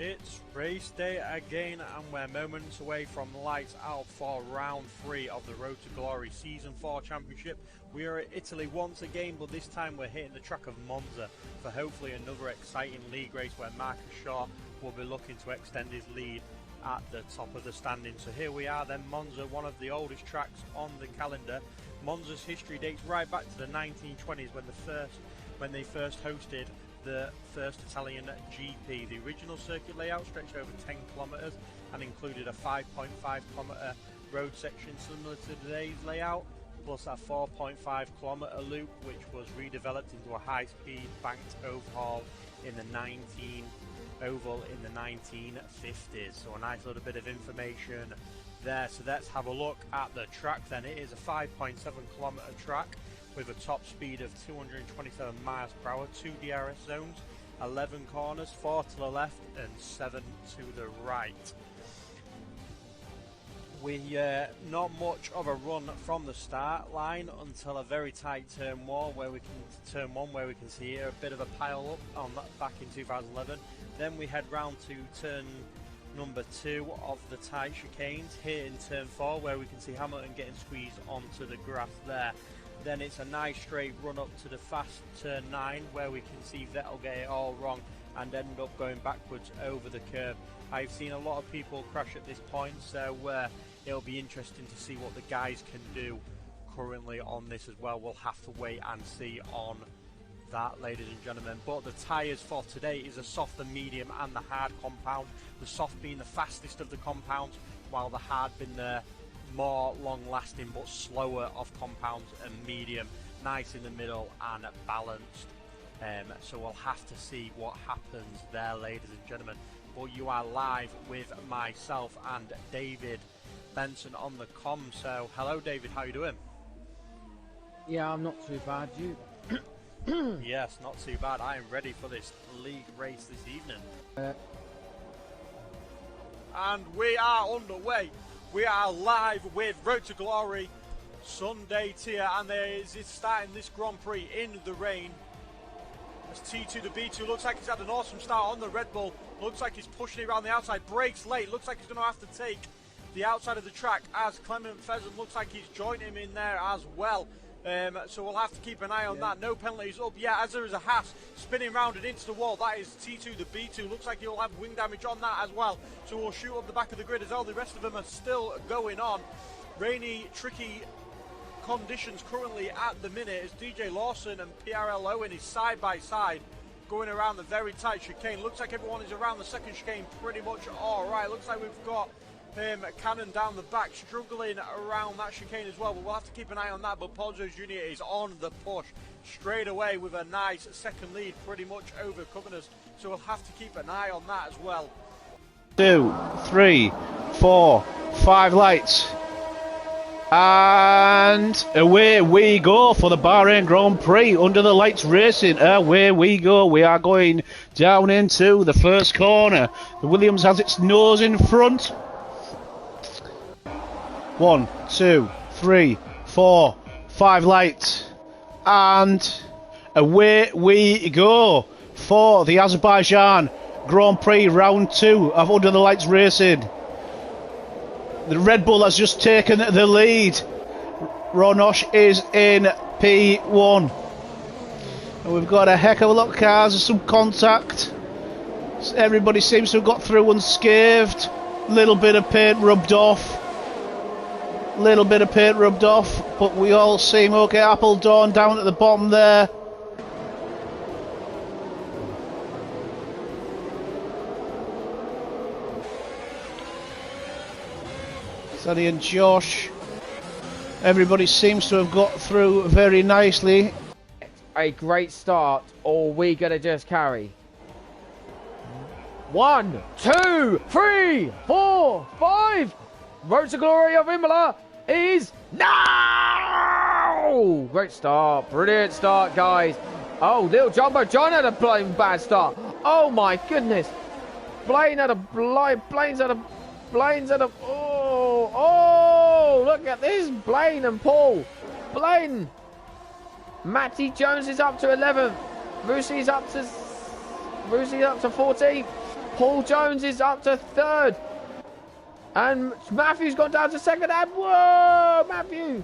It's race day again, and we're moments away from lights out for round 3 of the Road to Glory Season 4 Championship. We are at Italy once again, but this time we're hitting the track of Monza for hopefully another exciting league race where Marcus Shaw will be looking to extend his lead at the top of the standings. So here we are then, Monza, one of the oldest tracks on the calendar. Monza's history dates right back to the 1920s when they first hosted the first Italian GP. The original circuit layout stretched over 10 kilometres and included a 5.5 kilometre road section similar to today's layout, plus a 4.5 kilometre loop which was redeveloped into a high-speed banked overhaul in the 1950s. So a nice little bit of information there. So let's have a look at the track then. It is a 5.7 kilometre track with a top speed of 227 miles per hour, 2 DRS zones, 11 corners, 4 to the left and 7 to the right. Not much of a run from the start line until a very tight turn 1 where we can see here a bit of a pile up on that back in 2011. Then we head round to turn number 2 of the tight chicanes, here in turn 4 where we can see Hamilton getting squeezed onto the grass there. Then it's a nice straight run up to the fast turn 9 where we can see Vettel get it all wrong and end up going backwards over the curb. I've seen a lot of people crash at this point, so it'll be interesting to see what the guys can do currently on this as well. We'll have to wait and see on that, ladies and gentlemen. But the tyres for today is a soft, the medium and the hard compound, the soft being the fastest of the compounds while the hard being the more long-lasting but slower of compounds, and medium nice in the middle and balanced. So we'll have to see what happens there, ladies and gentlemen. But you are live with myself and David Benson on the comm. So hello David, how you doing? Yeah, I'm not too bad. You? Yes, not too bad. I am ready for this league race this evening. And we are underway. We are live with Road to Glory Sunday tier, and it's starting this Grand Prix in the rain. As T2 the B2 looks like he's had an awesome start on the Red Bull. Looks like he's pushing it around the outside, brakes late. Looks like he's going to have to take the outside of the track as Clement Pheasant looks like he's joined him in there as well. So we'll have to keep an eye on that. No penalties up yet, as there is a Haas spinning round and into the wall. That is T2 the B2. Looks like he'll have wing damage on that as well, so we'll shoot up the back of the grid as well. The rest of them are still going on. Rainy, tricky conditions currently at the minute as DJ Lawson and PRL Owen is side by side going around the very tight chicane. Looks like everyone is around the second chicane pretty much all right. Looks like we've got Cannon down the back struggling around that chicane as well, but we'll have to keep an eye on that. But Ponzo Jr. is on the push straight away with a nice second lead pretty much over Covenants, so we'll have to keep an eye on that as well. 2, 3, 4, 5 lights, and away we go for the Bahrain Grand Prix under the lights racing. Away we go. We are going down into the first corner. The Williams has its nose in front. 1, 2, 3, 4, 5 lights, and away we go for the Azerbaijan Grand Prix round 2 of Under the Lights Racing. The Red Bull has just taken the lead. Ronosh is in P1. And we've got a heck of a lot of cars, there's some contact. Everybody seems to have got through unscathed. Little bit of paint rubbed off. But we all seem okay. Appledorn down at the bottom there. Sonny and Josh. Everybody seems to have got through very nicely. A great start, or we gonna just carry? 1, 2, 3, 4, 5. Road to Glory of Imola is now! Great start, brilliant start, guys. Oh, little Jumbo John had a blown bad start. Oh my goodness. Blaine had a oh, look at this. Blaine and Paul. Blaine. Matty Jones is up to 11th. Rousey's up to 14th. Paul Jones is up to third. And Matthew's gone down to second. And whoa, Matthew.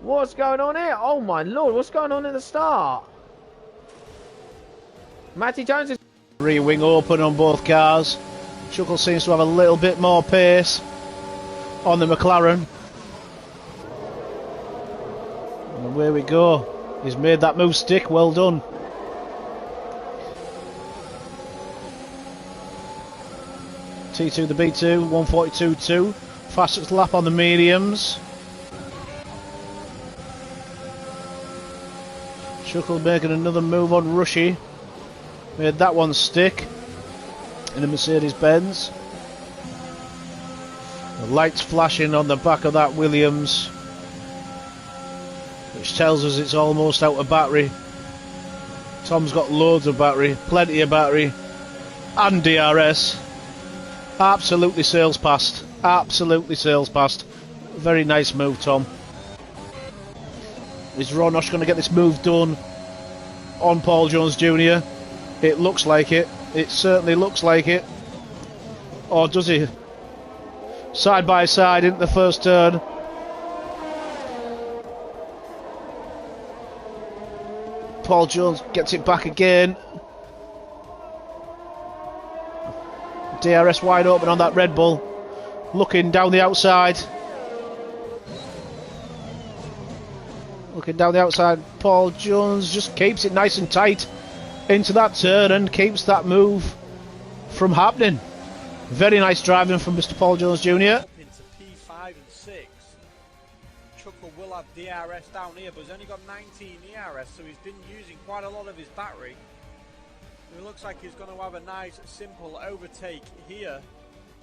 What's going on here? Oh my lord, what's going on at the start? Matty Jones is... Rear wing open on both cars. Chuckle seems to have a little bit more pace on the McLaren. And away we go. He's made that move stick, well done. T2 the B2, 142.2. Fastest lap on the mediums. Chuckle making another move on Rushy. Made that one stick in a Mercedes-Benz. The lights flashing on the back of that Williams, which tells us it's almost out of battery. Tom's got loads of battery, plenty of battery, and DRS. Absolutely sails past. Absolutely sails past. Very nice move, Tom. Is Ronosh going to get this move done on Paul Jones Jr.? It looks like it. It certainly looks like it. Or does he? Side by side into the first turn. Paul Jones gets it back again. DRS wide open on that Red Bull. Looking down the outside. Looking down the outside. Paul Jones just keeps it nice and tight into that turn and keeps that move from happening. Very nice driving from Mr. Paul Jones Jr. Into P5 and 6. Chuckle will have DRS down here, but he's only got 19 ERS, so he's been using quite a lot of his battery. It looks like he's going to have a nice, simple overtake here.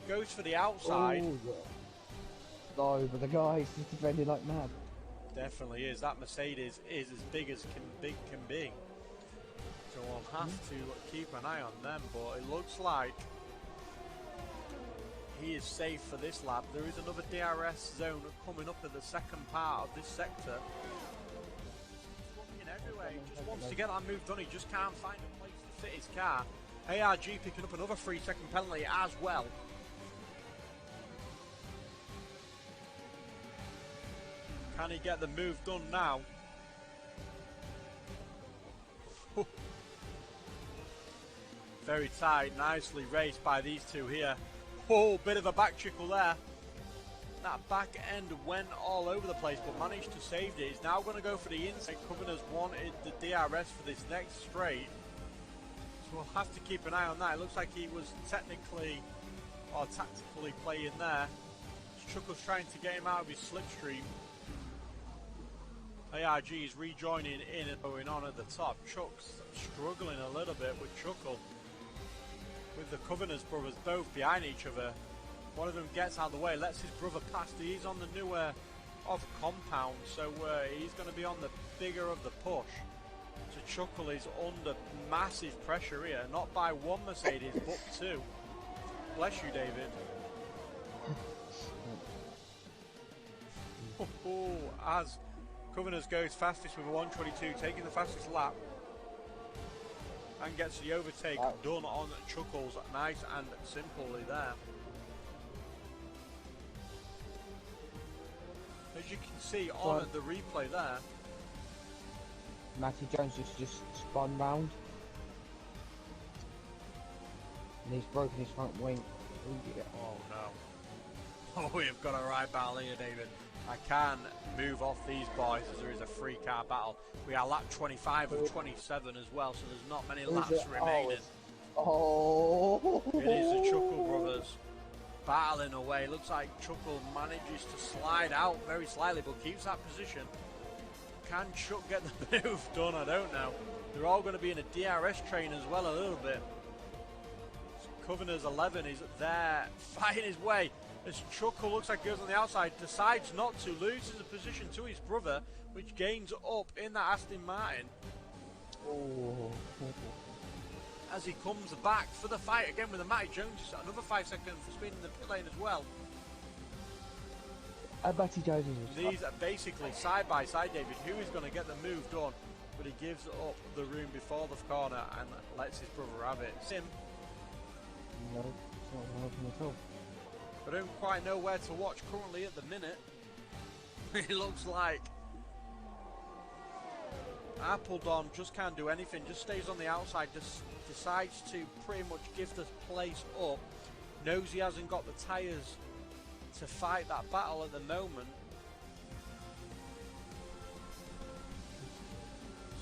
Goes for the outside. Oh, yeah. No, but the guy is just defending like mad. Definitely is. That Mercedes is as big as big can be. So we'll have to keep an eye on them, but it looks like he is safe for this lap. There is another DRS zone coming up in the second part of this sector. He's looking everywhere. He just wants to get that move done. He just can't find a place to fit his car. ARG picking up another 3-second penalty as well. Can he get the move done now? Very tight, nicely raced by these two here. Oh, bit of a back trickle there. That back end went all over the place, but managed to save it. He's now going to go for the inside. Covenant's wanted the DRS for this next straight. So we'll have to keep an eye on that. It looks like he was technically or tactically playing there. Chuckle's trying to get him out of his slipstream. ARG is rejoining in and going on at the top. Chuck's struggling a little bit with Chuckle. With the Covenants brothers both behind each other. One of them gets out of the way, lets his brother pass. He's on the newer of compound, so he's going to be on the bigger of the push. So Chuckle is under massive pressure here, not by one Mercedes, but two. Bless you, David. As Covenants goes fastest with a 122, taking the fastest lap. And gets the overtake done on Chuckles, nice and simply there. As you can see on the replay there, Matty Jones just spun round. And he's broken his front wing. Oh no. Oh, we've got a right battle here, David. I can move off these boys as there is a free car battle. We are lap 25 of 27 as well, so there's not many laps remaining. Oh. It is the Chuckle brothers battling away. Looks like Chuckle manages to slide out very slightly, but keeps that position. Can Chuck get the move done? I don't know. They're all going to be in a DRS train as well a little bit. Covenant's 11 is there fighting his way. As Chuckle looks like goes on the outside, decides not to, loses the position to his brother, which gains up in that Aston Martin. Oh. As he comes back for the fight again with the Matty Jones, another 5 seconds for speed in the pit lane as well. Matty Jones is these are basically side by side, David. Who is going to get the move done? But he gives up the room before the corner and lets his brother have it. Sim No, it's not going to happen at all. I don't quite know where to watch currently at the minute. It looks like Appledon just can't do anything, just stays on the outside, just decides to pretty much give the place up. Knows he hasn't got the tyres to fight that battle at the moment.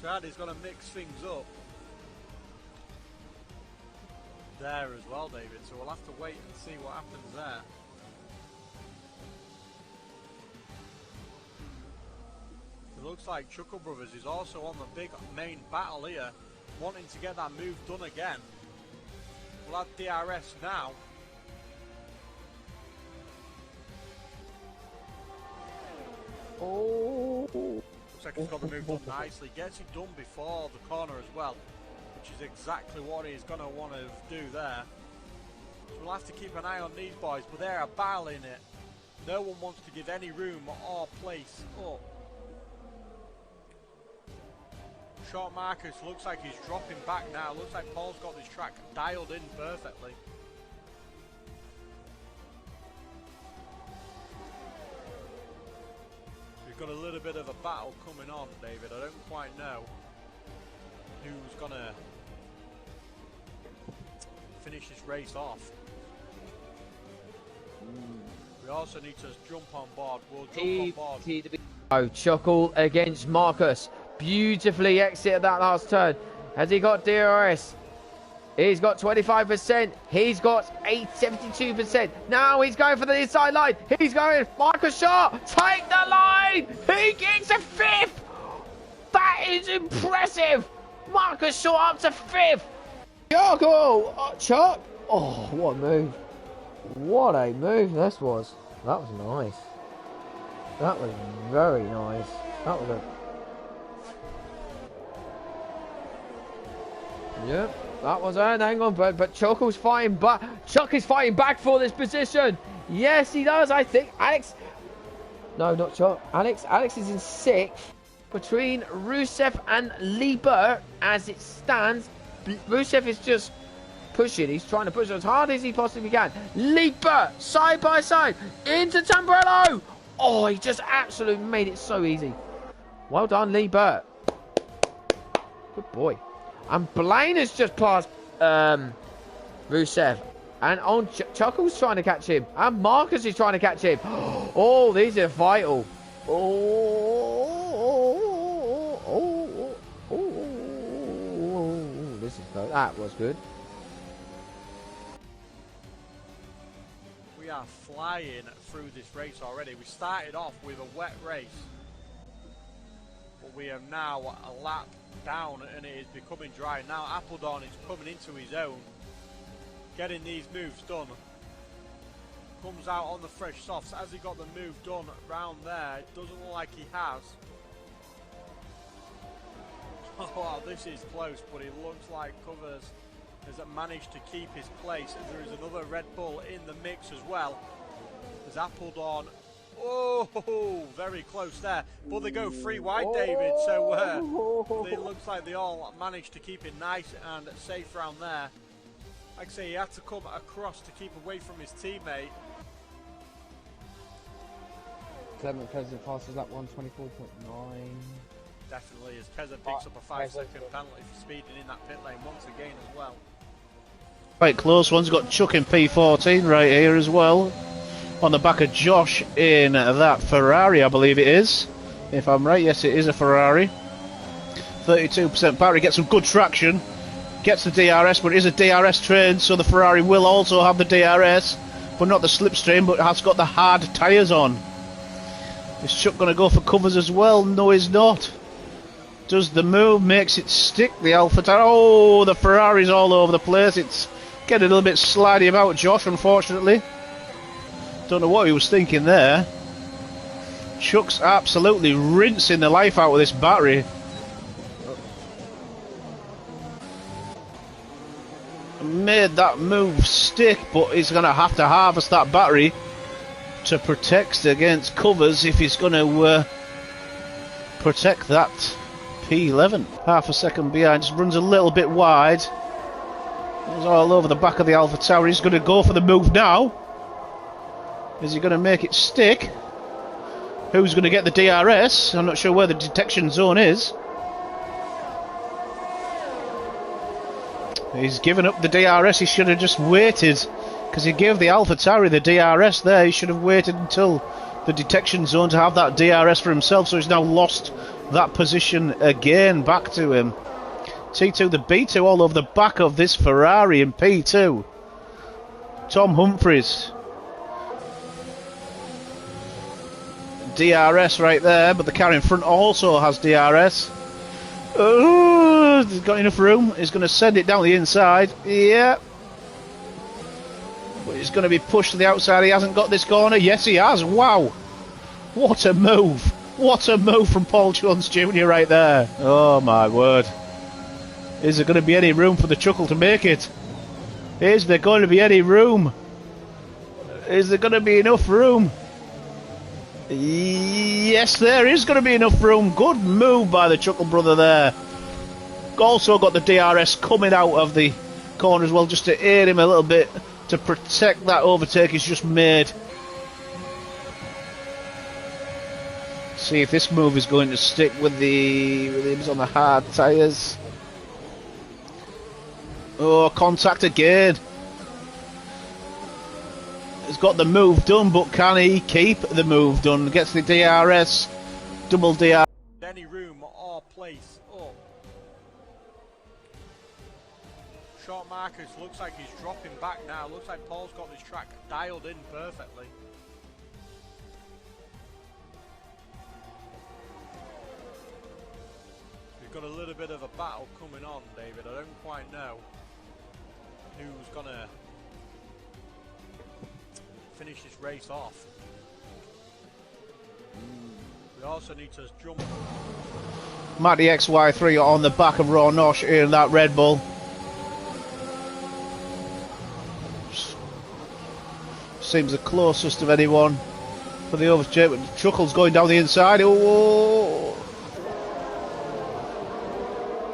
So Addy's got to mix things up there as well, David, so we'll have to wait and see what happens there. It looks like Chuckle Brothers is also on the big main battle here, wanting to get that move done again. We'll have DRS now. Oh! Looks like he's got the move done nicely. Gets it done before the corner as well, which is exactly what he's going to want to do there. So we'll have to keep an eye on these boys, but they're battling it. No one wants to give any room or place up. Short Marcus looks like he's dropping back now. Looks like Paul's got this track dialed in perfectly. We've got a little bit of a battle coming on, David. I don't quite know who's gonna finish this race off. We also need to jump on board. We'll jump on board. Oh, Chuckle against Marcus. Beautifully exited that last turn. Has he got DRS? He's got 25%. He's got 72%. Now he's going for the inside line. He's going. Marcus Shaw, take the line. He gets a 5th. That is impressive. Marcus Shaw up to 5th. Chuckle. Oh, Chuck. Oh, what a move. What a move this was. That was nice. That was very nice. That was a... Yep, that was it. Hang on, but Chuckle's fighting back. Chuck is fighting back for this position. Yes, he does. I think Alex. No, not Chuck. Alex is in 6th between Rusev and Lieber as it stands. Rusev is just pushing. He's trying to push as hard as he possibly can. Lieber side by side into Tamburello. Oh, he just absolutely made it so easy. Well done, Lieber. Good boy. And Blaine has just passed Rusev. And on Chuckle's trying to catch him. And Marcus is trying to catch him. Oh, these are vital. This is good. That was good. We are flying through this race already. We started off with a wet race, but we are now a lap down and it is becoming dry. Now Appledon is coming into his own, getting these moves done. Comes out on the fresh softs. Has he got the move done round there? It doesn't look like he has. Oh, wow, this is close, but it looks like Covers has managed to keep his place. There is another Red Bull in the mix as well. There's Appledon. Oh, very close there. But they go 3 wide, David. So it looks like they all managed to keep it nice and safe around there. Like I say, he had to come across to keep away from his teammate. Clement Keza passes that 124.9. Definitely, as Keza picks up a 5-second penalty for speeding in that pit lane once again as well. Quite close one's got Chuck in P14 right here as well. On the back of Josh in that Ferrari, I believe it is. If I'm right, yes, it is a Ferrari. 32% battery, gets some good traction. Gets the DRS, but it is a DRS train, so the Ferrari will also have the DRS, but not the slipstream, but has got the hard tyres on. Is Chuck going to go for covers as well? No, he's not. Does the move, makes it stick, the Alpha Tower. Oh, the Ferrari's all over the place. It's getting a little bit slidey about Josh, unfortunately. Don't know what he was thinking there. Chuck's absolutely rinsing the life out of this battery. Made that move stick, but he's going to have to harvest that battery to protect against covers if he's going to protect that. 'P11, half a second behind, just runs a little bit wide. He's all over the back of the Alpha Tower. He's going to go for the move now. Is he going to make it stick? Who's going to get the DRS? I'm not sure where the detection zone is. He's given up the DRS. He should have just waited, because he gave the Alpha Tower the DRS there. He should have waited until the detection zone to have that DRS for himself. So he's now lost that position again back to him. T2, the B2 all over the back of this Ferrari in P2. Tom Humphries. DRS right there, but the car in front also has DRS. Oh, he's got enough room. He's going to send it down the inside. Yeah. But he's going to be pushed to the outside. He hasn't got this corner. Yes, he has. Wow. What a move. What a move from Paul Jones Jr. right there. Oh, my word. Is there going to be any room for the Chuckle to make it? Is there going to be any room? Is there going to be enough room? Yes, there is going to be enough room. Good move by the Chuckle brother there. Also got the DRS coming out of the corner as well, just to aid him a little bit, to protect that overtake he's just made. See if this move is going to stick with the Williams on the hard tyres. Oh, contact again. He's got the move done, but can he keep the move done? Gets the DRS, double DRS. Any room or place up. Short Marcus looks like he's dropping back now. Looks like Paul's got this track dialed in perfectly. We've got a little bit of a battle coming on, David. I don't quite know who's gonna finish this race off. We also need to jump. Matty XY3 on the back of Raw Nosh in that Red Bull. Seems the closest of anyone for the overtake, but Chuckle's going down the inside. Oh,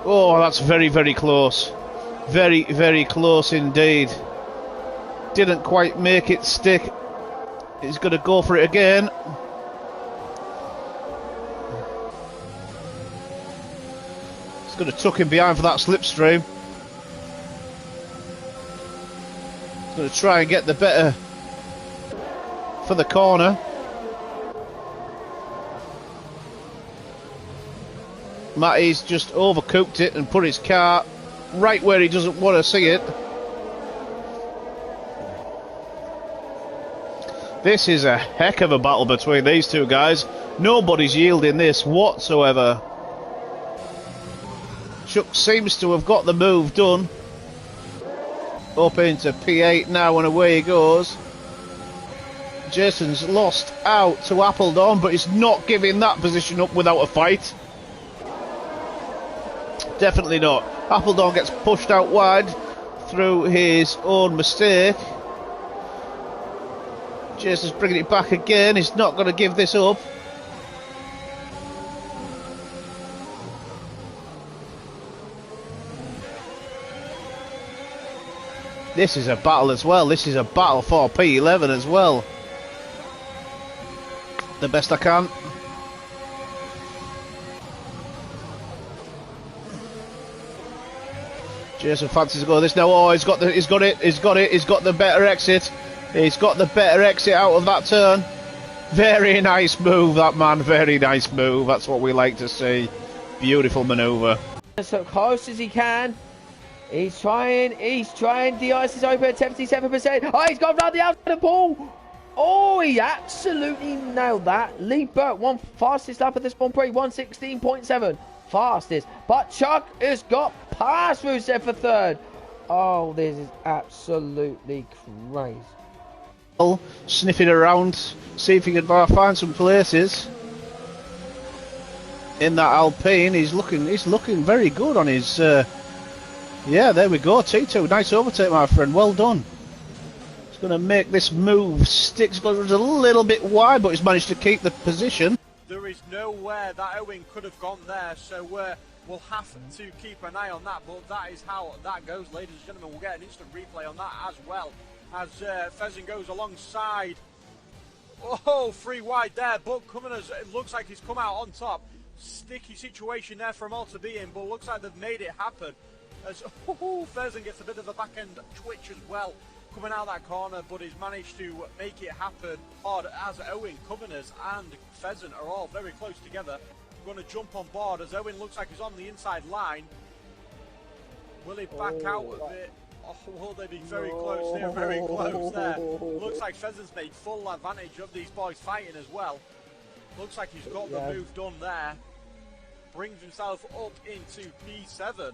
oh, that's very, very close. Very, very close indeed. Didn't quite make it stick. He's going to go for it again. He's going to tuck him behind for that slipstream. He's going to try and get the better for the corner. Matty's just overcooked it and put his car right where he doesn't want to see it. This is a heck of a battle between these two guys. Nobody's yielding this whatsoever. Chuck seems to have got the move done. Up into P8 now and away he goes. Jason's lost out to Appledon, but he's not giving that position up without a fight. Definitely not. Appledon gets pushed out wide through his own mistake. Jason's bringing it back again. He's not going to give this up. This is a battle as well. This is a battle for P11 as well. The best I can. Jason fancies to go this now. Oh, he's got the better exit. He's got the better exit out of that turn. Very nice move, that man. Very nice move. That's what we like to see. Beautiful manoeuvre. As close as he can. He's trying. The ice is open at 77%. Oh, he's gone round the outside of Paul. Oh, he absolutely nailed that. Lee Burt won fastest lap of this Grand Prix, 1:16.7. Fastest. But Chuck has got past Rusev for third. Oh, this is absolutely crazy. Sniffing around, see if he can find some places in that Alpine. He's looking very good on his. Yeah, there we go. T2, nice overtake, my friend. Well done. He's going to make this move stick. He's got a little bit wide, but he's managed to keep the position. There is nowhere that Owen could have gone there, so We'll have to keep an eye on that, but that is how that goes, ladies and gentlemen. We'll get an instant replay on that as well, as Pheasant goes alongside. Oh, 3 wide there, but Cummins, it looks like he's come out on top. Sticky situation there for them all to be in, but looks like they've made it happen. As Pheasant gets a bit of a back-end twitch as well, coming out that corner, but he's managed to make it happen hard, as Owen, Cummins and Pheasant are all very close together. Going to jump on board as Owen looks like he's on the inside line. Will he back out of it? Oh, will they be very close? They're very close there. Looks like Pheasant's made full advantage of these boys fighting as well. Looks like he's got the move done there. Brings himself up into P7.